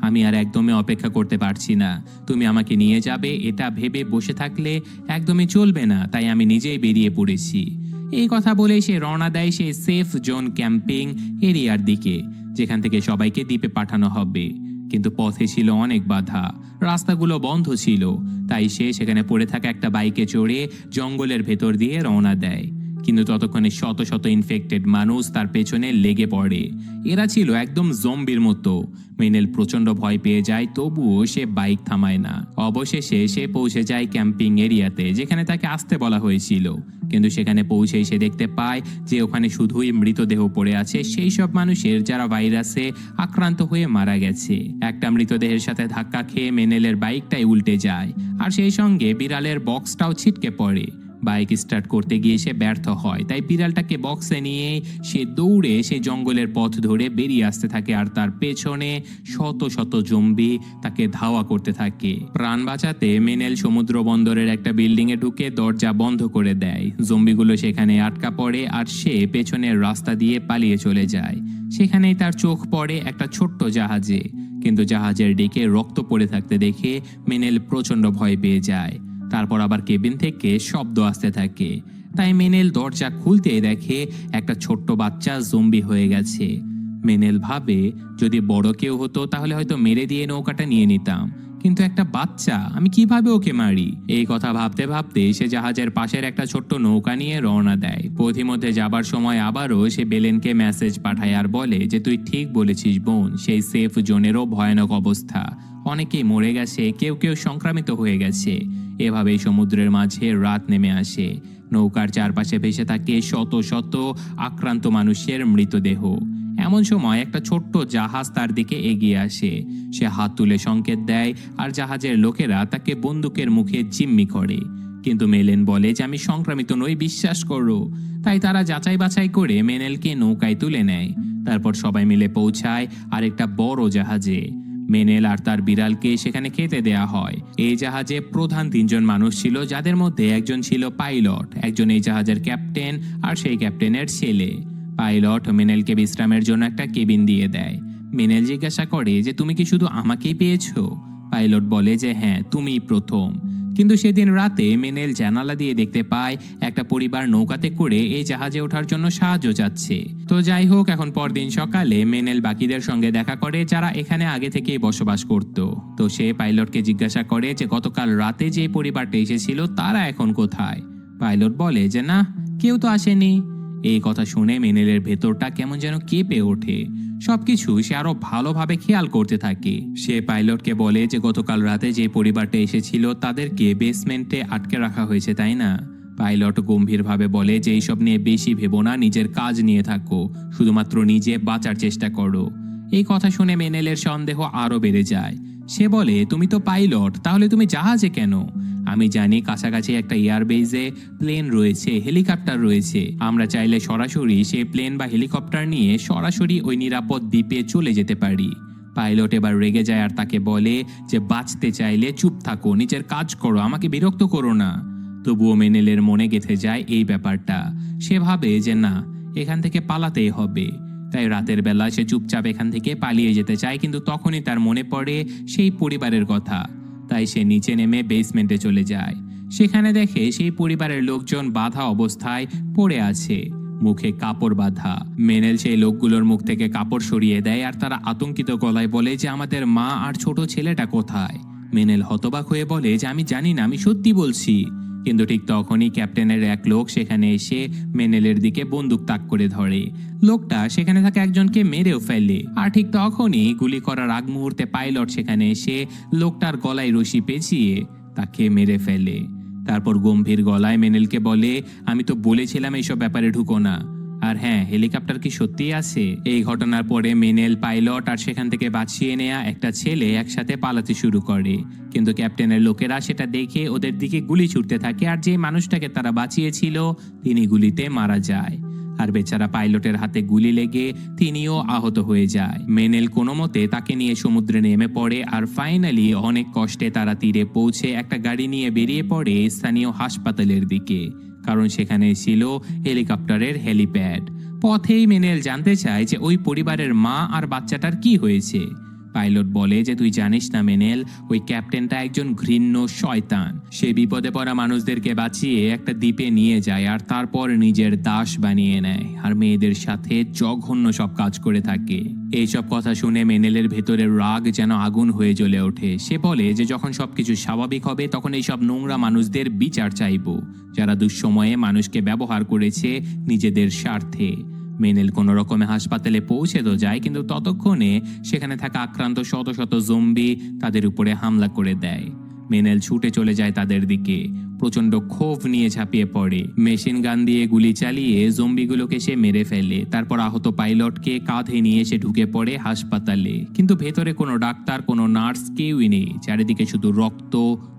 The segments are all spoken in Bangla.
আমি আর একদমই অপেক্ষা করতে পারছি না। তুমি আমাকে নিয়ে যাবে এটা ভেবে বসে থাকলে একদমই চলবে না, তাই আমি নিজেই বেরিয়ে পড়েছি। এই কথা বলে সে রওনা দেয় সেই সেফ জোন ক্যাম্পিং এরিয়ার দিকে, যেখান থেকে সবাইকে দ্বীপে পাঠানো হবে। কিন্তু পথে ছিল অনেক বাধা, রাস্তাগুলো বন্ধ ছিল, তাই সে সেখানে পড়ে থাকা একটা বাইকে চড়ে জঙ্গলের ভেতর দিয়ে রওনা দেয়। কিন্তু ততক্ষণে শত শত ইনফেক্টেড মানুষ তার পেছনে লেগে পড়ে। এরা ছিল একদম জম্বির মতো। মেনেল প্রচন্ড ভয় পেয়ে যায়, তবুও সে বাইক থামায় না। অবশেষে সে পৌঁছে যায় ক্যাম্পিং এরিয়াতে, যেখানে তাকে আসতে বলা হয়েছিল। কিন্তু সেখানে পৌঁছেই সে দেখতে পায় যে ওখানে শুধুই মৃতদেহ পড়ে আছে সেই সব মানুষের যারা ভাইরাসে আক্রান্ত হয়ে মারা গেছে। একটা মৃতদেহের সাথে ধাক্কা খেয়ে মেনেলের বাইকটাই উল্টে যায়, আর সেই সঙ্গে বিড়ালের বক্সটাও ছিটকে পড়ে। বাইক স্টার্ট করতে গিয়ে সে ব্যর্থ হয়, তাই বিড়ালটাকে বক্সে নিয়ে সে দৌড়ে সে জঙ্গলের পথ ধরে বেরিয়ে আসতে থাকে, আর তার পেছনে শত শত জম্বি তাকে ধাওয়া করতে থাকে। প্রাণ বাঁচাতে মেনেল সমুদ্র বন্দরের একটা বিল্ডিং এ ঢুকে দরজা বন্ধ করে দেয়। জম্বিগুলো সেখানে আটকা পড়ে, আর সে পেছনের রাস্তা দিয়ে পালিয়ে চলে যায়। সেখানেই তার চোখ পড়ে একটা ছোট্ট জাহাজে, কিন্তু জাহাজের ডিকে রক্ত পড়ে থাকতে দেখে মেনেল প্রচন্ড ভয় পেয়ে যায়। তারপর আবার কেবিন থেকে শব্দ আসতে থাকে, তাই মেনেল দরজা খুলতেই দেখে একটা ছোট্ট বাচ্চা জম্বি হয়ে গেছে। মেনেল ভাবে যদি বড় কেউ হতো তাহলে হয়তো মেরে দিয়ে নৌকাটা নিয়ে নিতাম, কিন্তু একটা বাচ্চা, আমি কিভাবে ওকে মারি? এই কথা ভাবতে ভাবতে সে জাহাজের পাশের একটা ছোট্ট নৌকা নিয়ে রওনা দেয়। পথিমধ্যে যাবার সময় আবারও সে বেলেনকে মেসেজ পাঠায় আর বলে যে তুই ঠিক বলেছিস বোন, সেই সেফ জোনেরও ভয়ানক অবস্থা, অনেকেই মরে গেছে, কেউ কেউ সংক্রামিত হয়ে গেছে। এভাবেই সমুদ্রের মাঝে রাত নেমে আসে। নৌকার চারপাশে ভেসে থাকে শত শত আক্রান্ত মানুষের মৃতদেহ। এমন সময় একটা ছোট্ট জাহাজ তার দিকে এগিয়ে আসে। সে হাত তুলে সংকেত দেয়, আর জাহাজের লোকেরা তাকে বন্দুকের মুখে জিম্মি করে। কিন্তু মেলেন বলে যে আমি সংক্রামিত নই, বিশ্বাস করো। তাই তারা যাচাই বাছাই করে মেনেলকে নৌকায় তুলে নেয়। তারপর সবাই মিলে পৌঁছায় আরেকটা বড় জাহাজে। মেনেল আর তার বিড়ালকে সেখানে খেতে দেয়া হয়। এই জাহাজে প্রধান 3 জন মানুষ ছিল, যাদের মধ্যে একজন ছিল পাইলট, একজন এই জাহাজের ক্যাপ্টেন, আর সেই ক্যাপ্টেনের ছেলে। পাইলট মেনেলকে বিশ্রামের জন্য একটা কেবিন দিয়ে দেয়। মেনেল জিজ্ঞাসা করে যে তুমি কি শুধু আমাকেই পেয়েছো? পাইলট বলে যে হ্যাঁ, তুমিই প্রথম। কিন্তু সেদিন রাতে মেনেল জানালা দিয়ে দেখতে পায় একটা পরিবার নৌকাতে করে এই জাহাজে ওঠার জন্য সাহায্য চাচ্ছে। তো যাই হোক, এখন পরদিন সকালে মেনেল বাকিদের সঙ্গে দেখা করে যারা এখানে আগে থেকেই বসবাস করত। তো সে পাইলটকে জিজ্ঞাসা করে যে গতকাল রাতে যে পরিবারটা এসেছিল তারা এখন কোথায়? পাইলট বলে যে না, কেউ তো আসেনি। এই কথা শুনে মেনেলের ভেতরটা কেমন যেন কেঁপে ওঠে। সবকিছু সে আরো ভালোভাবে খেয়াল করতে থাকে। সে পাইলটকে বলে যে গতকাল রাতে যে পরিবারটা এসেছিল তাদেরকে বেসমেন্টে আটকে রাখা হয়েছে, তাই না? পাইলট গম্ভীরভাবে বলে যে এইসব নিয়ে বেশি ভেবো না, নিজের কাজ নিয়ে থাকো, শুধুমাত্র নিজে বাঁচার চেষ্টা করো। এই কথা শুনে মেনেলের সন্দেহ আরো বেড়ে যায়। সে বলে তুমি তো পাইলট, তাহলে তুমি জাহাজে কেন? আমি জানি কাছাকাছি একটা এয়ারবেজে প্লেন রয়েছে, হেলিকপ্টার রয়েছে, আমরা চাইলে সরাসরি সেই প্লেন বা হেলিকপ্টার নিয়ে সরাসরি ওই নিরাপদ দ্বীপে চলে যেতে পারি। পাইলট এবার রেগে যায় আর তাকে বলে যে বাঁচতে চাইলে চুপ থাকো, নিজের কাজ করো, আমাকে বিরক্ত করো না। তবুও মেনেলের মনে গেঁথে যায় এই ব্যাপারটা। সে ভাবে যে না, এখান থেকে পালাতেই হবে। তাই রাতের বেলা সে চুপচাপ এখান থেকে পালিয়ে যেতে চায়, কিন্তু তখনই তার মনে পড়ে সেই পরিবারের কথা। তাই সে নিচে নেমে বেসমেন্টে চলে যায়। সেখানে দেখে সেই পরিবারের লোকজন বাঁধা অবস্থায় পড়ে আছে, মুখে কাপড় বাঁধা। মেনেল সেই লোকগুলোর মুখ থেকে কাপড় সরিয়ে দেয়, আর তারা আতঙ্কিত গলায় বলে যে আমাদের মা আর ছোট ছেলেটা কোথায়? মেনেল হতবাক হয়ে বলে যে আমি জানি না, আমি সত্যি বলছি। কিন্তু ঠিক তখনই ক্যাপ্টেনের এক লোক সেখানে এসে মেনেলের দিকে বন্দুক তাক করে ধরে। লোকটা সেখানে থাকা একজনকে মেরেও ফেলে, আর ঠিক তখনই গুলি করার আগ মুহূর্তে পাইলট সেখানে এসে লোকটার গলায় রশি পেঁচিয়ে তাকে মেরে ফেলে। তারপর গম্ভীর গলায় মেনেলকে বলে আমি তো বলেছিলাম এইসব ব্যাপারে ঢুকো না। আর হ্যাঁ, হেলিকপ্টার কি সত্যিই আছে? এই ঘটনার পরে মেনেল, পাইলট আর সেখান থেকে বাঁচিয়ে নেয়া একটা ছেলে একসাথে পালাতে শুরু করে। কিন্তু ক্যাপ্টেনের লোকেরা সেটা দেখে ওদের দিকে গুলি ছুটতে থাকে, আর যে মানুষটাকে তারা বাঁচিয়েছিল তিনি গুলিতে মারা যায়। আর বেচারা পাইলটের হাতে গুলি লেগে তিনিও আহত হয়ে যায়। মেনেল কোনো মতে তাকে নিয়ে সমুদ্রে নেমে পড়ে, আর ফাইনালি অনেক কষ্টে তারা তীরে পৌঁছে একটা গাড়ি নিয়ে বেরিয়ে পড়ে স্থানীয় হাসপাতালের দিকে, কারণ সেখানে ছিল হেলিকপ্টারের হেলিপ্যাড। পথেই মেনেল জানতে চায় যে ওই পরিবারের মা আর বাচ্চাটার কি হয়েছে। পাইলট বলে যে তুই জানিস না মেনেল, ওই ক্যাপ্টেনটা একজন ঘৃণ্য শয়তান। সে বিপদে পড়া মানুষদেরকে বাঁচিয়ে একটা দ্বীপে নিয়ে যায় আর তারপর নিজের দাস বানিয়ে নেয় আর মেয়েদের সাথে জঘন্য সব কাজ করে থাকে। এইসব কথা শুনে মেনেলের ভেতরের রাগ যেন আগুন হয়ে জ্বলে ওঠে। সে বলে যে যখন সবকিছু স্বাভাবিক হবে তখন এইসব নোংরা মানুষদের বিচার চাইব, যারা দুঃসময়ে মানুষকে ব্যবহার করেছে নিজেদের স্বার্থে। মেনেল কোনো রকমে হাসপাতালে পৌঁছে তো যায়, কিন্তু ততক্ষণে সেখানে থাকা আক্রান্ত শত শত জম্বি তাদের উপরে হামলা করে দেয়। মেনেল ছুটে চলে যায় তাদের দিকে, প্রচন্ড ক্ষোভ নিয়ে ঝাঁপিয়ে পড়ে। মেশিন গান দিয়ে গুলি চালিয়ে জম্বিগুলোকে সে মেরে ফেলে। তারপর আহত পাইলটকে কাঁধে নিয়ে সে ঢুকে পড়ে হাসপাতালে, কিন্তু ভেতরে কোনো ডাক্তার কোনো নার্স কেউই নেই। চারিদিকে শুধু রক্ত,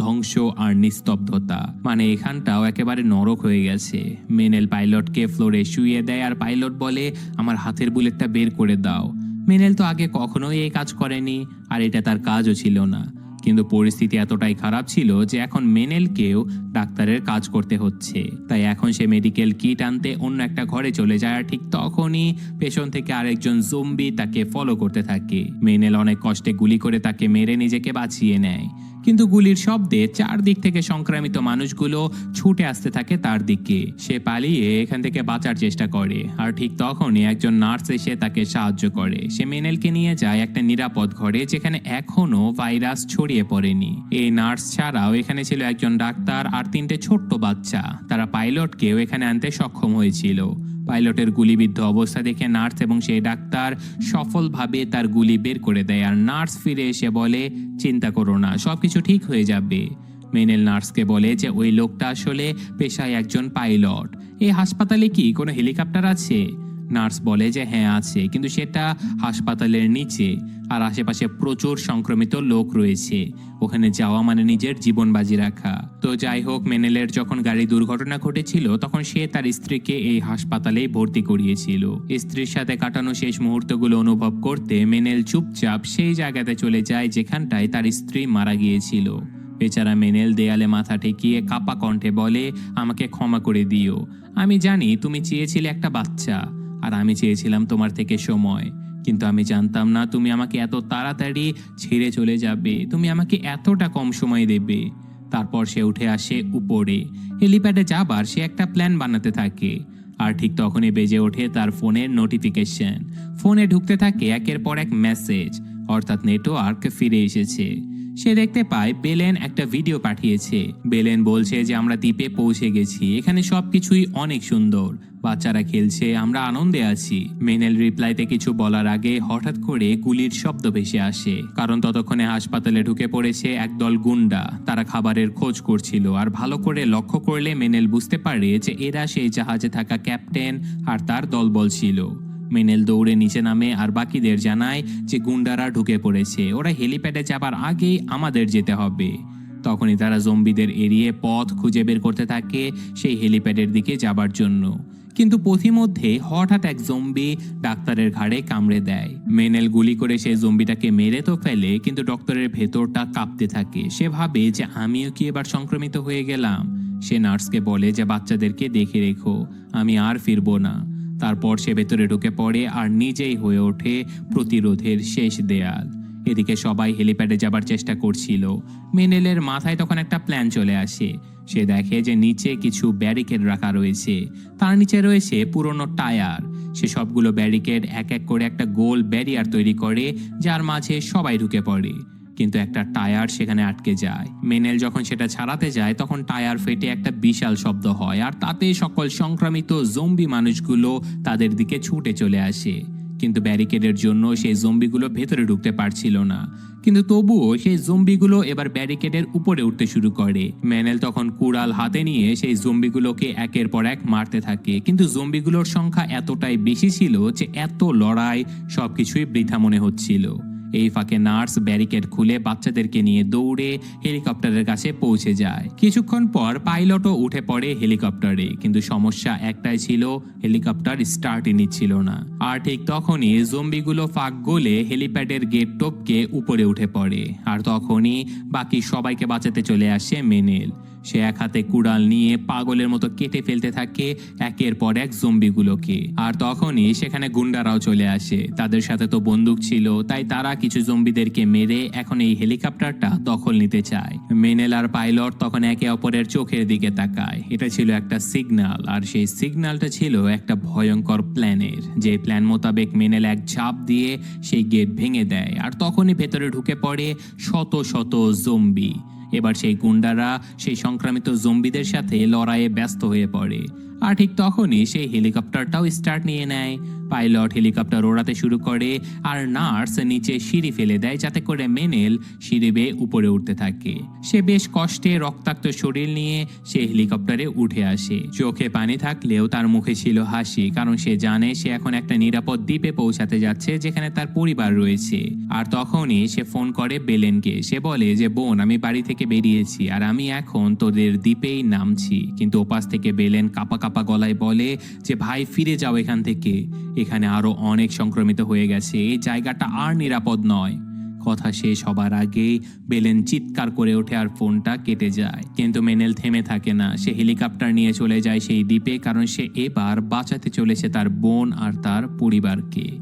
ধ্বংস আর নিস্তব্ধতা। মানে এখানটাও একেবারে নরক হয়ে গেছে। মেনেল পাইলটকে ফ্লোরে শুইয়ে দেয় আর পাইলট বলে, আমার হাতের বুলেটটা বের করে দাও। মেনেল তো আগে কখনোই এই কাজ করেনি আর এটা তার কাজও ছিল না, কিন্তু পরিস্থিতি এতটাই খারাপ ছিল যে এখন মেনেলকেও ডাক্তারের কাজ করতে হচ্ছে। তাই এখন সে মেডিকেল কিট আনতে অন্য একটা ঘরে চলে যায় আর ঠিক তখনই পেছন থেকে আরেকজন জম্বি তাকে ফলো করতে থাকে। মেনেল অনেক কষ্টে গুলি করে তাকে মেরে নিজেকে বাঁচিয়ে নেয়, কিন্তু গুলির শব্দে চারদিক থেকে সংক্রামিত মানুষগুলো ছুটে আসতে থাকে তার দিকে। সে পালিয়ে এখান থেকে বাঁচার চেষ্টা করে আর ঠিক তখনই একজন নার্স এসে তাকে সাহায্য করে। সে মেনেলকে নিয়ে যায় একটা নিরাপদ ঘরে যেখানে এখনো ভাইরাস ছড়িয়ে পড়েনি। এই নার্স ছাড়াও এখানে ছিল একজন ডাক্তার আর 3টে ছোট্ট বাচ্চা। তারা পাইলটকেও এখানে আনতে সক্ষম হয়েছিল। পাইলটের গুলিবিদ্ধ অবস্থা দেখে নার্স এবং সেই ডাক্তার সফলভাবে তার গুলি বের করে দেয় আর নার্স ফিরে এসে বলে, চিন্তা করো না, সবকিছু ঠিক হয়ে যাবে। মেনেল নার্সকে বলে যে ওই লোকটা আসলে পেশায় একজন পাইলট। এই হাসপাতালে কি কোনো হেলিকপ্টার আছে? নার্স বলে যে হ্যাঁ আছে, কিন্তু সেটা হাসপাতালের নিচে আর আশেপাশে প্রচুর সংক্রমিত লোক রয়েছে। ওখানে যাওয়া মানে নিজের জীবন বাজি রাখা। তো যাই হোক, মেনেলের যখন গাড়ি দুর্ঘটনা ঘটেছিল তখন সে তার স্ত্রীকে এই হাসপাতালেই ভর্তি করিয়েছিল। স্ত্রীর সাথে কাটানো শেষ মুহূর্তগুলো অনুভব করতে মেনেল চুপচাপ সেই জায়গাতে চলে যায় যেখানটায় তার স্ত্রী মারা গিয়েছিল। বেচারা মেনেল দেয়ালে মাথা ঠেকিয়ে কাপা কণ্ঠে বলে, আমাকে ক্ষমা করে দিও। আমি জানি তুমি চেয়েছিলে একটা বাচ্চা আর আমি চেয়েছিলাম তোমার থেকে সময়, কিন্তু আমি জানতাম না তুমি আমাকে এত তাড়াতাড়ি ছেড়ে চলে যাবে, তুমি আমাকে এতটা কম সময় দেবে। তারপর সে উঠে আসে উপরে। হেলিপ্যাডে যাবার সে একটা প্ল্যান বানাতে থাকে আর ঠিক তখনই বেজে ওঠে তার ফোনের নোটিফিকেশন। ফোনে ঢুকতে থাকে একের পর এক মেসেজ, অর্থাৎ নেটওয়ার্ক ফিরে এসেছে। সে দেখতে পায় বেলেন একটা ভিডিও পাঠিয়েছে। বেলেন বলছে যে আমরা দ্বীপে পৌঁছে গেছি, এখানে সবকিছুই অনেক সুন্দর, বাচ্চারা খেলছে, আমরা আনন্দে আছি। মেনেল রিপ্লাইতে কিছু বলার আগে হঠাৎ করে গুলির শব্দ ভেসে আসে, কারণ ততক্ষণে হাসপাতালে ঢুকে পড়েছে একদল গুন্ডা। তারা খাবারের খোঁজ করছিল আর ভালো করে লক্ষ্য করলে মেনেল বুঝতে পারে যে এরা সেই জাহাজে থাকা ক্যাপ্টেন আর তার দলবল ছিল। মেনেল দৌড়ে নিচে নামে আর বাকিদের জানায় যে গুন্ডারা ঢুকে পড়েছে, ওরা হেলিপ্যাডে যাবার আগেই আমাদের যেতে হবে। তখনই তারা জম্বিদের এড়িয়ে পথ খুঁজে বের করতে থাকে সেই হেলিপ্যাডের দিকে যাবার জন্য। কিন্তু পথিমধ্যে হঠাৎ এক জম্বি ডাক্তারের ঘাড়ে কামড়ে দেয়। মেনেল গুলি করে সেই জম্বিটাকে মেরে তো ফেলে, কিন্তু ডক্টরের ভেতরটা কাঁপতে থাকে। সে ভাবে যে আমিও কি এবার সংক্রমিত হয়ে গেলাম। সে নার্সকে বলে যে বাচ্চাদেরকে দেখে রেখো, আমি আর ফিরবো না। তারপর সে ভেতরে ঢুকে পড়ে আর নিজেই হয়ে ওঠে প্রতিরোধের শেষ দেয়াল। এদিকে সবাই হেলিপ্যাডে যাবার চেষ্টা করছিল। মেনেলের মাথায় তখন একটা প্ল্যান চলে আসে। সে দেখে যে নিচে কিছু ব্যারিকেড রাখা রয়েছে, তার নিচে রয়েছে পুরনো টায়ার। সে সবগুলো ব্যারিকেড এক এক করে একটা গোল ব্যারিয়ার তৈরি করে, যার মাঝে সবাই ঢুকে পড়ে। কিন্তু একটা টায়ার সেখানে আটকে যায়। মেনেল যখন সেটা ছাড়াতে যায় তখন টায়ার ফেটে একটা বিশাল শব্দ হয় আর তাতে সকল সংক্রামিত জম্বি মানুষগুলো তাদের দিকে ছুটে চলে আসে। কিন্তু ব্যারিকেডের জন্য সেই জম্বিগুলো ভেতরে ঢুকতে পারছিল না। কিন্তু তবুও সেই জম্বিগুলো এবার ব্যারিকেডের উপরে উঠতে শুরু করে। মেনেল তখন কুড়াল হাতে নিয়ে সেই জম্বিগুলোকে একের পর এক মারতে থাকে, কিন্তু জম্বিগুলোর সংখ্যা এতটাই বেশি ছিল যে এত লড়াই সবকিছুই বৃথা মনে হচ্ছিল। এই ফাঁকে নার্স ব্যারিকেড খুলে বাচ্চাদেরকে নিয়ে দৌড়ে হেলিকপ্টারের কাছে পৌঁছে যায়। কিছুক্ষণ পর পাইলটও উঠে পড়ে হেলিকপ্টারে, কিন্তু সমস্যা একটাই ছিল, হেলিকপ্টার স্টার্টই নিচ্ছিল না। আর ঠিক তখনই জম্বিগুলো ফাঁক গলে হেলিপ্যাডের গেট টপকে উপরে উঠে পড়ে আর তখনই বাকি সবাইকে বাঁচাতে চলে আসে মেনেল। সে এক হাতে কুড়াল নিয়ে পাগলের মতো কেটে ফেলতে থাকে একের পর এক জম্বিগুলোকে। আর তখনই সেখানে গুন্ডারাও চলে আসে। তাদের সাথে তো বন্দুক ছিল, তাই তারা কিছু জম্বিদেরকে মেরে এখন এই হেলিকপ্টারটা দখল নিতে চায়। মেনেল আর পাইলট তখন একে অপরের চোখের দিকে তাকায়। এটা ছিল একটা সিগন্যাল, আর সেই সিগন্যালটা ছিল একটা ভয়ঙ্কর প্ল্যানের। যে প্ল্যান মোতাবেক মেনেল এক ঝাঁপ দিয়ে সেই গেট ভেঙে দেয়, আর তখনই ভেতরে ঢুকে পড়ে শত শত জম্বি। এবার সেই গুন্ডারা সেই সংক্রামিত জম্বিদের সাথে লড়াইয়ে ব্যস্ত হয়ে পড়ে। আর ঠিক তখনই সেই হেলিকপ্টারটাও স্টার্ট নিয়ে নেয়। পাইলট হেলিকপ্টার ওড়াতে শুরু করে, আর নার্স নিচে সিঁড়ি ফেলে দেয় যাতে করে মেনেল সিঁড়ি বেয়ে উপরে উঠতে থাকে। সে বেশ কষ্টে রক্তাক্ত শরীর নিয়ে সে হেলিকপ্টারে উঠে আসে। চোখে পানি থাকলেও তার মুখে ছিল হাসি, কারণ সে জানে সে এখন একটা নিরাপদ দ্বীপে পৌঁছাতে যাচ্ছে যেখানে তার পরিবার রয়েছে। আর তখনই সে ফোন করে বেলেনকে। সে বলে যে, বোন, আমি বাড়ি থেকে বেরিয়েছি আর আমি এখন তোদের দ্বীপেই নামছি। কিন্তু ওপাশ থেকে বেলেন কাপা কাপা গলায় বলে যে, ভাই, ফিরে যাও এখান থেকে। এখানে আরো অনেক সংক্রমিত হয়ে গেছে, এই জায়গাটা আর নিরাপদ নয়। কথা শেষ হবার আগেই বেলেন চিৎকার করে ওঠে আর ফোনটা কেটে যায়। কিন্তু মেনেল থেমে থাকে না। সে হেলিকপ্টার নিয়ে চলে যায় সেই দ্বীপে, কারণ সে এবার বাঁচাতে চলেছে তার বোন আর তার পরিবারকে।